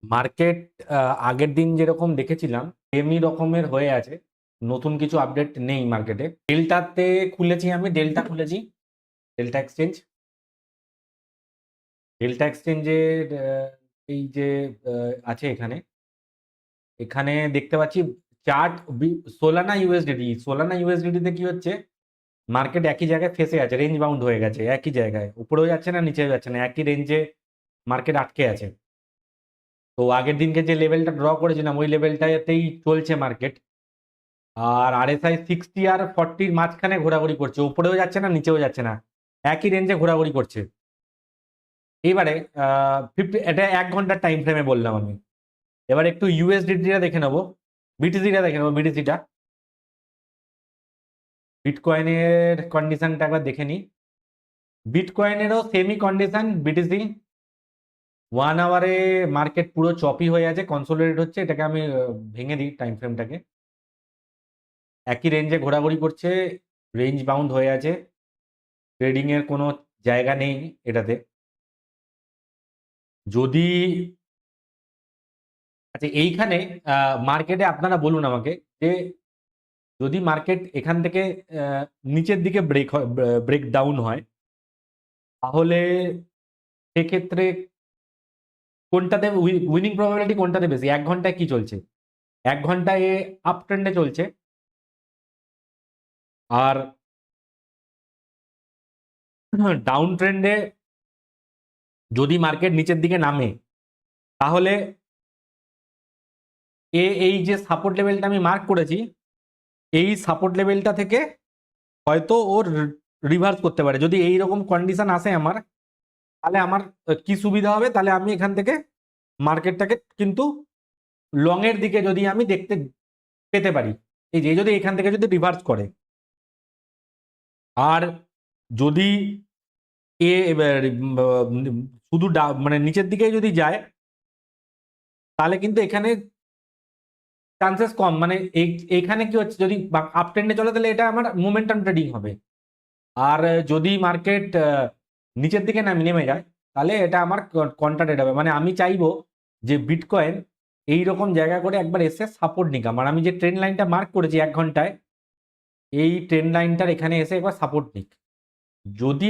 Market আগের দিন যেরকম দেখেছিলাম এমনি রকমের হয়ে আছে, নতুন কিছু আপডেট নেই মার্কেটে। ডেল্টাতে খুলেছি, আমি ডেল্টা খুলেছি, ডেল্টা এক্সচেঞ্জ। ডেল্টা এক্সচেঞ্জের এই যে আছে এখানে, এখানে দেখতে পাচ্ছি চার্ট সোলানা ইউএসডিটি। সোলানা ইউএসডিটিতে কি হচ্ছে, মার্কেট একই জায়গায় ফেসে আছে, রেঞ্জ বাউন্ড হয়ে গেছে, একই জায়গায়, উপরেও যাচ্ছে না নিচেও যাচ্ছে না, একই রেঞ্জে মার্কেট আটকে আছে। তো আগের দিনকে যে লেভেলটা ড্র করেছিলাম ওই লেভেলটাতেই চলছে মার্কেট। আর আরএসআই 60 আর 40 মাঝখানে ঘোরাঘুরি করছে, উপরেও যাচ্ছে না নিচেও যাচ্ছে না, একই রেঞ্জে ঘোরাঘুরি করছে। এবারে 50, এটা 1 ঘন্টার টাইম ফ্রেমে বললাম আমি। এবার একটু ইউএসডিটিটা দেখে নেবো, বিটিসিটা দেখে নেবো, বিটিসিটা, বিটকয়েনের কন্ডিশনটা একবার দেখে নিই। বিটকয়েনেরও সেমি কন্ডিশন, বিটিসি 1 আওয়ারে মার্কেট পুরো চপি হয়ে আছে, কনসোলিডেট হচ্ছে। এটাকে আমি ভেঙে দিই টাইম ফ্রেমটাকে। একই রেঞ্জে ঘোরাঘুরি করছে, রেঞ্জ বাউন্ড হয়ে আছে, ট্রেডিং এর কোনো জায়গা নেই এটাতে। যদি আচ্ছা এইখানে মার্কেটে আপনারা বলুন আমাকে যে যদি মার্কেট এখান থেকে নিচের দিকে ব্রেক ডাউন হয়, তাহলে সেক্ষেত্রে কোনটাতে উইনিং প্রবাবিলিটি কোনটাতে বেশি? 1 ঘন্টায় কি চলছে? 1 ঘন্টায় আপ ট্রেন্ডে চলছে, আর ডাউন ট্রেন্ডে যদি মার্কেট নিচের দিকে নামে, তাহলে এই যে সাপোর্ট লেভেলটা আমি মার্ক করেছি, এই সাপোর্ট লেভেলটা থেকে হয়তো ওর রিভার্স করতে পারে। যদি এই রকম কন্ডিশন আসে আমার, তাহলে আমার কি সুবিধা হবে, তাহলে আমি এখান থেকে মার্কেটটাকে কিন্তু লং এর দিকে যদি আমি দেখতে পেতে পারি, এই যে যদি এখান থেকে যদি রিভার্স করে। আর যদি শুধু মানে নিচের দিকে যদি যায়, তাহলে কিন্তু এখানে চান্সেস কম। মানে এইখানে কি হচ্ছে, যদি আপ ট্রেন্ডে চলে তাহলে এটা আমার মোমেন্টাম ট্রেডিং হবে। আর যদি মার্কেট নিচের দিকে নেমে যায়, তাহলে এটা আমার কন্ট্রা ট্রেড হবে। মানে আমি চাইবো যে বিটকয়েন এইরকম জায়গা করে একবার এসে সাপোর্ট নিক। আর আমি যে ট্রেন্ড লাইনটা মার্ক করেছি 1 ঘন্টায়, এই ট্রেন্ড লাইনটার এখানে এসে একবার সাপোর্ট নিক। যদি